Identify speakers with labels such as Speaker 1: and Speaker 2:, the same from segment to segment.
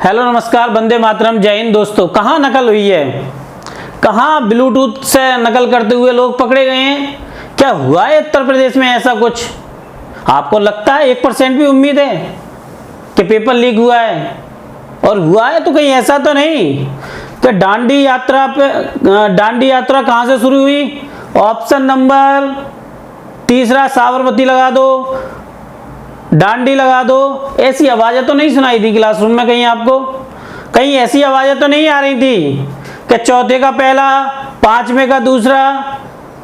Speaker 1: Hello नमस्कार, वंदे मातरम, जय हिंद। दोस्तों, कहाँ नकल हुई है? कहाँ ब्लूटूथ से नकल करते हुए लोग पकड़े गए हैं? क्या हुआ है उत्तर प्रदेश में ऐसा कुछ? आपको लगता है 1% भी उम्मीद है कि पेपर लीक हुआ है? और हुआ है तो कहीं ऐसा तो नहीं कि दांडी यात्रा कहाँ से शुरू हुई? ऑप्शन नंबर तीसरा साबरमती लगा दो, डांडी लगा दो। ऐसी आवाजें तो नहीं सुनाई थी क्लासरूम में कहीं आपको? कहीं ऐसी आवाजें तो नहीं आ रही थी कि चौथे का पहला, पांचवें का दूसरा,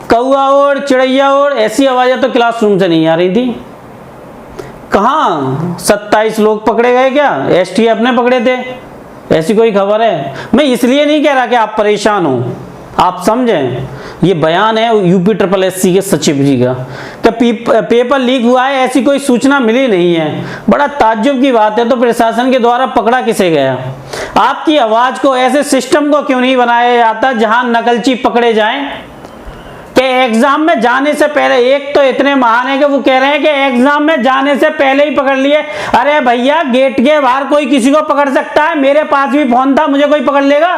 Speaker 1: कौआ और चिड़ैया और? ऐसी आवाजें तो क्लासरूम से नहीं आ रही थी। कहाँ 27 लोग पकड़े गए? क्या एसटीएफ ने पकड़े थे? ऐसी कोई खबर है? मैं इसलिए नहीं कह रहा कि आप परेशान हो, आप समझें। ये बयान है यूपी SSS के सचिव जी का कि पेपर लीक हुआ है, ऐसी कोई सूचना मिली नहीं है। बड़ा ताज्जुब की बात है। तो प्रशासन के द्वारा पकड़ा किसे गया? आपकी आवाज को, ऐसे सिस्टम को क्यों नहीं बनाया जाता जहां नकलची पकड़े जाएं? कि एग्जाम में जाने से पहले, एक तो इतने महान है कि वो कह रहे हैं कि एग्जाम में जाने से पहले ही पकड़ लिए। अरे भैया, गेट के बाहर कोई किसी को पकड़ सकता है। मेरे पास भी फोन था, मुझे कोई पकड़ लेगा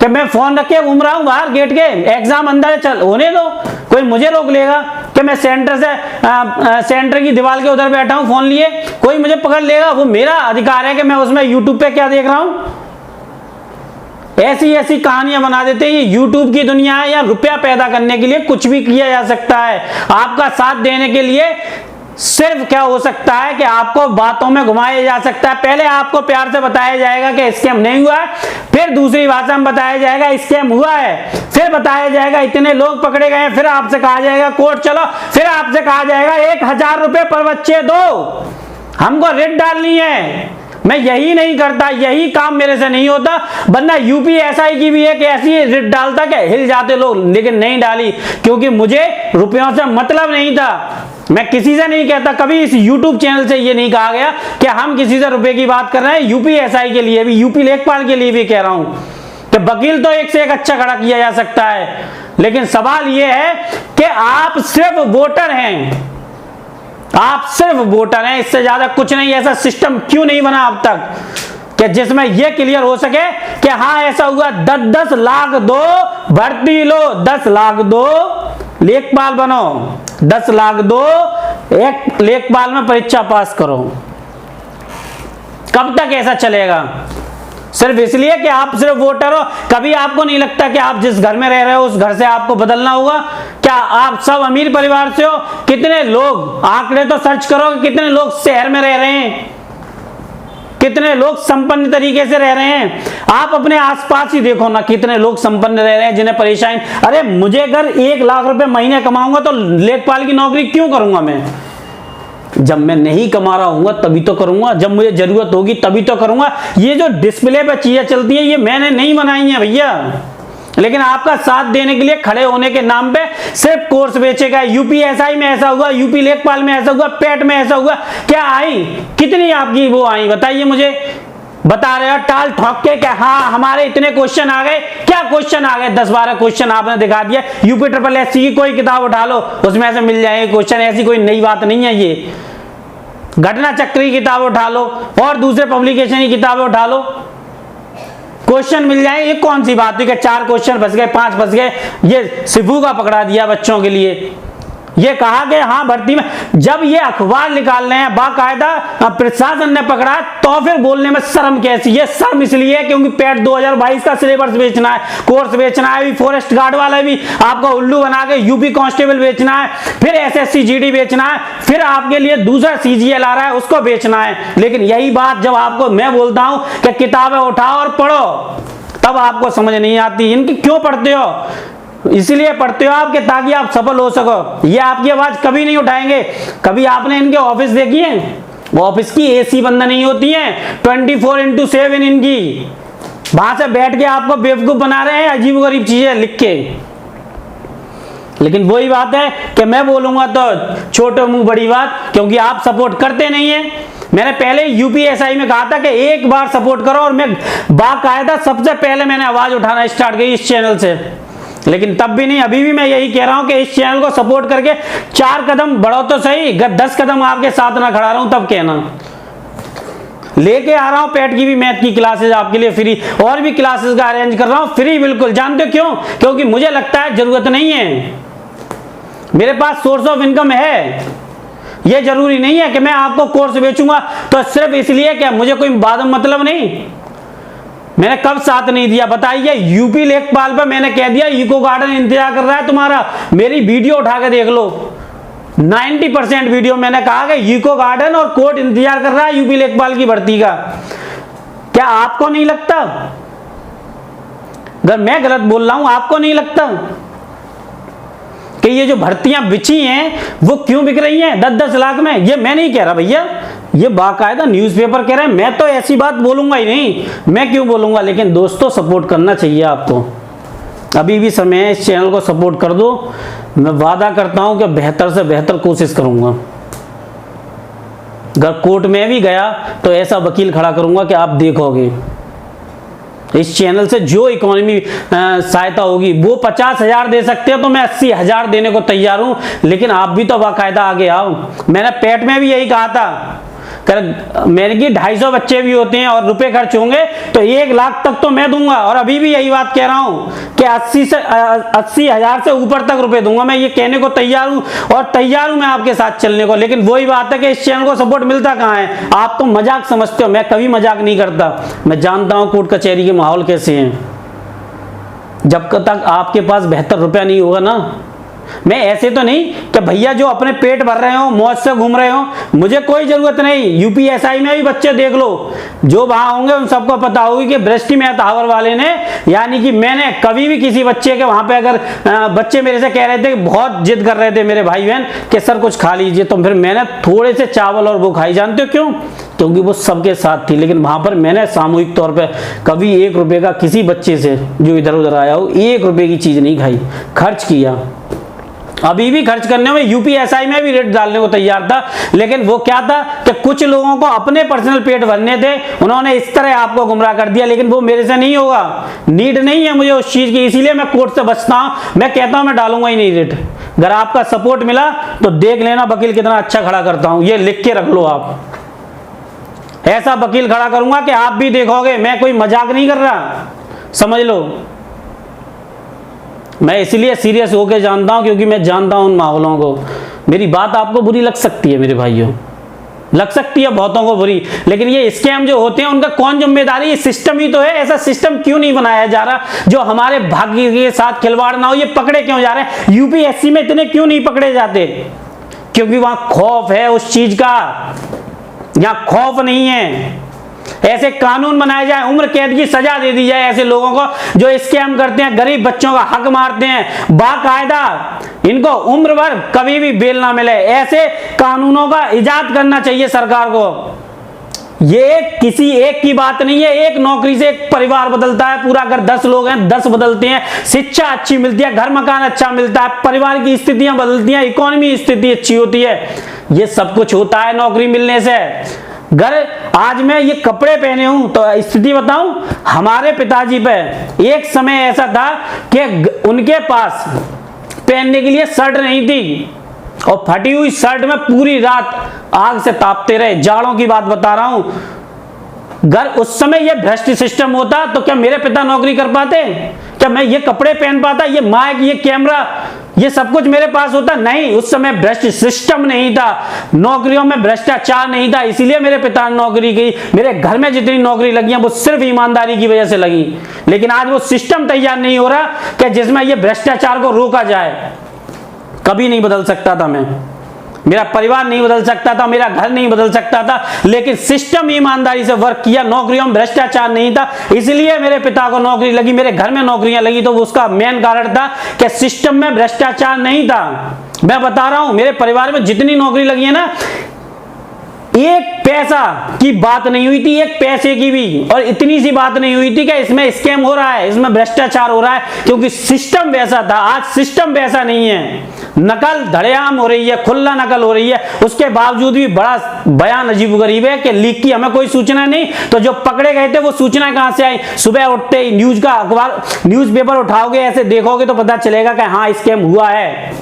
Speaker 1: कि मैं फोन रख के घूम रहा हूं बाहर गेट के? एग्जाम अंदर चल होने दो, कोई मुझे रोक लेगा कि मैं सेंटर की दीवार के उधर बैठा हूं फोन लिए? कोई मुझे पकड़ लेगा? वो मेरा अधिकार है कि मैं उसमें यूट्यूब पे क्या देख रहा हूं। ऐसी ऐसी कहानियां बना देते हैं। ये यूट्यूब की दुनिया है, या रुपया पैदा करने के लिए कुछ भी किया जा सकता है। आपका साथ देने के लिए सिर्फ क्या हो सकता है कि आपको बातों में घुमाया जा सकता है। पहले आपको प्यार से बताया जाएगा कि स्कैम नहीं हुआ है, फिर दूसरी भाषा में बताया जाएगा स्कैम हुआ है, फिर बताया जाएगा इतने लोग पकड़े गए हैं, फिर आपसे कहा जाएगा कोर्ट चलो, फिर आपसे कहा जाएगा 1000 रुपए पर बच्चे दो, हमको रिट डालनी है। मैं यही नहीं करता, यही काम मेरे से नहीं होता, वरना यूपी SI की भी एक ऐसी रिट डालता कि हिल जाते लोग, लेकिन नहीं डाली क्योंकि मुझे रुपयों से मतलब नहीं था। मैं किसी से नहीं कहता, कभी इस YouTube चैनल से ये नहीं कहा गया कि हम किसी से रुपए की बात कर रहे हैं। यूपी SI के लिए भी, यूपी लेखपाल के लिए भी कह रहा हूं कि वकील तो एक से एक अच्छा खड़ा किया जा सकता है, लेकिन सवाल यह है कि आप सिर्फ वोटर हैं, आप सिर्फ वोटर हैं, इससे ज्यादा कुछ नहीं। ऐसा सिस्टम क्यों नहीं बना अब तक कि जिसमें यह क्लियर हो सके कि हाँ ऐसा हुआ? 10 लाख दो, भर्ती लो, 10 लाख दो, लेखपाल बनो, 10 लाख दो, एक लेखपाल में परीक्षा पास करो। कब तक ऐसा चलेगा? सिर्फ इसलिए कि आप सिर्फ वोटर हो। कभी आपको नहीं लगता कि आप जिस घर में रह रहे हो उस घर से आपको बदलना होगा? क्या आप सब अमीर परिवार से हो? कितने लोग, आंकड़े तो सर्च करो, कितने लोग शहर में रह रहे हैं, कितने लोग संपन्न तरीके से रह रहे हैं? आप अपने आसपास ही देखो ना, कितने लोग संपन्न रह रहे हैं जिन्हें परेशानी। अरे मुझे अगर 1 लाख रुपए महीने कमाऊंगा तो लेखपाल की नौकरी क्यों करूंगा मैं? जब मैं नहीं कमा रहा हूँ तभी तो करूंगा, जब मुझे जरूरत होगी तभी तो करूंगा। ये जो डिस्प्ले पे चीजें चलती है ये मैंने नहीं बनाई है भैया, लेकिन आपका साथ देने के लिए, खड़े होने के नाम पे सिर्फ कोर्स बेचेगा। यूपी SI में ऐसा हुआ, यूपी लेखपाल में ऐसा हुआ, पेट में ऐसा हुआ। क्या आई? कितनी आपकी वो आई बताइए मुझे? बता रहे हो टाल ठोक के क्या हाँ हमारे इतने क्वेश्चन आ गए? क्या क्वेश्चन आ गए? 10-12 क्वेश्चन आपने दिखा दिया। यूपी SSS की कोई किताब उठा लो, उसमें से मिल जाएंगे क्वेश्चन। ऐसी कोई नई बात नहीं है ये। घटना चक्र की किताब उठा लो और दूसरे पब्लिकेशन की किताबें उठा लो, क्वेश्चन मिल जाए। ये कौन सी बात है कि 4 क्वेश्चन फंस गए, 5 फंस गए? ये सिफू का पकड़ा दिया बच्चों के लिए। ये कहा कि हाँ भर्ती में, जब ये अखबार निकाल रहे हैं बाकायदा प्रशासन ने पकड़ा, तो फिर बोलने में शर्म कैसी? ये शर्म इसलिए है क्योंकि पेट 2022 का सिलेबस बेचना है, कोर्स बेचना है, अभी फॉरेस्ट गार्ड वाला भी आपको उल्लू बना के यूपी कांस्टेबल बेचना है, फिर SSC GD बेचना है, फिर आपके लिए दूसरा CGL आ रहा है उसको बेचना है। लेकिन यही बात जब आपको मैं बोलता हूं कि किताबें उठाओ और पढ़ो, तब आपको समझ नहीं आती। इनकी क्यों पढ़ते हो? इसलिए पढ़ते हो आप कि ताकि आप सफल हो सको। ये आपकी आवाज कभी नहीं उठाएंगे। कभी आपने इनके ऑफिस देखी है? वो ऑफिस की AC बंद नहीं होती है, 24/7 इनकी। वहां से बैठ के आपको बेवकूफ बना रहे हैं अजीब-गरीब चीजें लिख के। लेकिन वही बात है कि मैं बोलूंगा तो छोटे मुंह बड़ी बात, क्योंकि आप सपोर्ट करते नहीं है। मैंने पहले यूपी SI में कहा था कि एक बार सपोर्ट करो, और मैं बाकायदा सबसे पहले मैंने आवाज उठाना स्टार्ट की इस चैनल से। लेकिन तब भी नहीं, अभी भी मैं यही कह रहा हूं कि इस चैनल को सपोर्ट करके 4 कदम बढ़ो तो सही, 10 कदम आपके साथ ना खड़ा रहूं तब कहना। लेके आ रहा हूं पेट की भी मैथ की क्लासेस आपके लिए फ्री, और भी क्लासेस का अरेंज कर रहा हूं फ्री बिल्कुल। जानते हो क्यों? क्योंकि मुझे लगता है जरूरत नहीं है, मेरे पास सोर्स ऑफ इनकम है। ये जरूरी नहीं है कि मैं आपको कोर्स बेचूंगा तो सिर्फ इसलिए कि मुझे कोई बाद में मतलब नहीं। मैंने कब साथ नहीं दिया बताइए? यूपी लेखपाल पर मैंने कह दिया इको गार्डन इंतजार कर रहा है तुम्हारा, मेरी वीडियो उठा के देख लो। 90% वीडियो मैंने कहा कि इको गार्डन और कोर्ट इंतजार कर रहा है यूपी लेखपाल की भर्ती का। क्या आपको नहीं लगता? अगर मैं गलत बोल रहा हूं, आपको नहीं लगता कि ये जो भर्तियां बिछी हैं वो क्यों बिक रही हैं 10-10 लाख में? ये मैं नहीं कह रहा भैया, ये बाकायदा न्यूज़पेपर कह रहे हैं। मैं तो ऐसी बात बोलूंगा ही नहीं, मैं क्यों बोलूंगा? लेकिन दोस्तों सपोर्ट करना चाहिए आपको, अभी भी समय है, इस चैनल को सपोर्ट कर दो। मैं वादा करता हूं कि बेहतर से बेहतर कोशिश करूंगा। अगर कोर्ट में भी गया तो ऐसा वकील खड़ा करूंगा कि आप देखोगे। इस चैनल से जो इकोनॉमी सहायता होगी, वो 50,000 दे सकते हो तो मैं 80,000 देने को तैयार हूं, लेकिन आप भी तो बाकायदा आगे आओ। मैंने पेट में भी यही कहा था, मैंने कि 250 बच्चे भी होते हैं और रुपए खर्च होंगे तो 1 लाख तक तो मैं दूंगा, और अभी भी यही बात कह रहा हूं कि 80,000 से ऊपर तक रुपए दूंगा। मैं ये कहने को तैयार हूं और तैयार हूं मैं आपके साथ चलने को। लेकिन वही बात है कि इस चैनल को सपोर्ट मिलता कहां है? आप तो मजाक समझते हो, मैं कभी मजाक नहीं करता। मैं जानता हूं कोर्ट कचहरी के माहौल कैसे हैं। जब तक आपके पास बेहतर रुपया नहीं होगा ना, मैं ऐसे तो नहीं कि भैया जो अपने पेट भर रहे हो, मौज से घूम रहे हो, मुझे कोई जरूरत नहीं। यूपीएसआई में भी बच्चे देख लो, जो वहां होंगे उन सबको पता होगी कि ब्रेस्ट मैथ आवर वाले ने, यानी कि मैंने कभी भी किसी बच्चे के वहां पे अगर बच्चे मेरे से कह रहे थे, बहुत जिद कर रहे थे मेरे भाई बहन कि सर कुछ खा लीजिए, तो फिर मैंने थोड़े से चावल और वो खाई। जानते हो क्यों? क्योंकि वो सबके साथ थी। लेकिन वहां पर मैंने सामूहिक तौर पर कभी 1 रुपए का किसी बच्चे से जो इधर उधर आया हो 1 रुपए की चीज नहीं खाई, खर्च किया। अभी भी खर्च करने में यूपीएसआई में भी रेट डालने को तैयार था। लेकिन वो क्या था कि कुछ लोगों को अपने पर्सनल पेट भरने थे, उन्होंने इस तरह आपको गुमराह कर दिया। लेकिन वो मेरे से नहीं होगा, नीड नहीं है मुझे उस चीज की, इसीलिए मैं कोर्ट से बचता हूं। मैं कहता हूं मैं डालूंगा ही नहीं रेट। अगर आपका सपोर्ट मिला तो देख लेना वकील कितना अच्छा खड़ा करता हूं, ये लिख के रख लो आप। ऐसा वकील खड़ा करूंगा कि आप भी देखोगे, मैं कोई मजाक नहीं कर रहा, समझ लो। मैं इसलिए सीरियस होकर जानता हूं क्योंकि मैं जानता हूं उन माहौलों को। मेरी बात आपको बुरी लग सकती है मेरे भाइयों, लग सकती है बहुतों को बुरी, लेकिन ये स्कैम जो होते हैं उनका कौन जिम्मेदारी? ये सिस्टम ही तो है। ऐसा सिस्टम क्यों नहीं बनाया जा रहा जो हमारे भाग्य के साथ खिलवाड़ ना हो? ये पकड़े क्यों जा रहे हैं? यूपीएससी में इतने क्यों नहीं पकड़े जाते? क्योंकि वहां खौफ है उस चीज का, यहां खौफ नहीं है। ऐसे कानून बनाए जाए, उम्र कैद की सजा दे दी जाए ऐसे लोगों को जो स्कैम करते हैं, गरीब बच्चों का हक मारते हैं बाकायदा, इनको उम्र भर कभी भी बेल ना मिले। ऐसे कानूनों का इजाद करना चाहिए सरकार को। ये किसी एक की बात नहीं है, एक नौकरी से एक परिवार बदलता है पूरा। अगर 10 लोग हैं 10 बदलते हैं, शिक्षा अच्छी मिलती है, घर मकान अच्छा मिलता है, परिवार की स्थितियां बदलती हैं, इकोनॉमी स्थिति अच्छी होती है। ये सब कुछ होता है नौकरी मिलने से। घर आज मैं ये कपड़े पहने हूं तो स्थिति बताऊं, हमारे पिताजी पे एक समय ऐसा था कि उनके पास पहनने के लिए शर्ट नहीं थी और फटी हुई शर्ट में पूरी रात आग से तापते रहे। जाड़ों की बात बता रहा हूं। अगर उस समय ये भ्रष्ट सिस्टम होता तो क्या मेरे पिता नौकरी कर पाते? क्या मैं ये कपड़े पहन पाता? ये माइक, ये कैमरा, ये सब कुछ मेरे पास होता? नहीं, उस समय भ्रष्ट सिस्टम नहीं था, नौकरियों में भ्रष्टाचार नहीं था, इसीलिए मेरे पिता ने नौकरी की। मेरे घर में जितनी नौकरी लगी है वो सिर्फ ईमानदारी की वजह से लगी। लेकिन आज वो सिस्टम तैयार नहीं हो रहा कि जिसमें ये भ्रष्टाचार को रोका जाए। कभी नहीं बदल सकता था मैं, मेरा परिवार नहीं बदल सकता था, मेरा घर नहीं बदल सकता था, लेकिन सिस्टम ईमानदारी से वर्क किया। नौकरियों में भ्रष्टाचार नहीं था, इसलिए मेरे पिता को नौकरी लगी, मेरे घर में नौकरियां लगी। तो उसका मेन कारण था कि सिस्टम में भ्रष्टाचार नहीं था। मैं बता रहा हूं, मेरे परिवार में जितनी नौकरी लगी है ना, 1 पैसा की बात नहीं हुई थी, 1 पैसे की भी, और इतनी सी बात नहीं हुई थी कि इसमें स्कैम हो रहा है, इसमें भ्रष्टाचार हो रहा है, क्योंकि सिस्टम वैसा था। आज सिस्टम वैसा नहीं है, नकल धड़ेआम हो रही है, खुला नकल हो रही है। उसके बावजूद भी बड़ा बयान अजीबोगरीब है कि लीक की हमें कोई सूचना नहीं। तो जो पकड़े गए थे वो सूचना कहां से आई? सुबह उठते ही न्यूज़पेपर उठाओगे, ऐसे देखोगे तो पता चलेगा कि हाँ स्कैम हुआ है।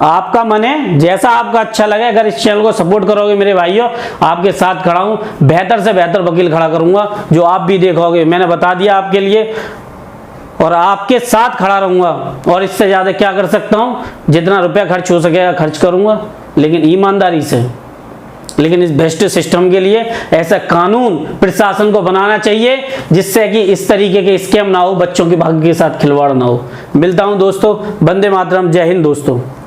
Speaker 1: आपका मन है, जैसा आपका अच्छा लगे। अगर इस चैनल को सपोर्ट करोगे मेरे भाइयों, आपके साथ खड़ा हूं, बेहतर से बेहतर वकील खड़ा करूंगा, जो आप भी देखोगे। मैंने बता दिया आपके लिए, और आपके साथ खड़ा रहूंगा। और इससे ज्यादा क्या कर सकता हूं? जितना रुपया खर्च हो सकेगा खर्च करूंगा, लेकिन ईमानदारी से। लेकिन इस भ्रष्ट सिस्टम के लिए ऐसा कानून प्रशासन को बनाना चाहिए जिससे कि इस तरीके के स्कैम ना हो, बच्चों के भाग्य के साथ खिलवाड़ ना हो। मिलता हूं दोस्तों, वंदे मातरम, जय हिंद दोस्तों।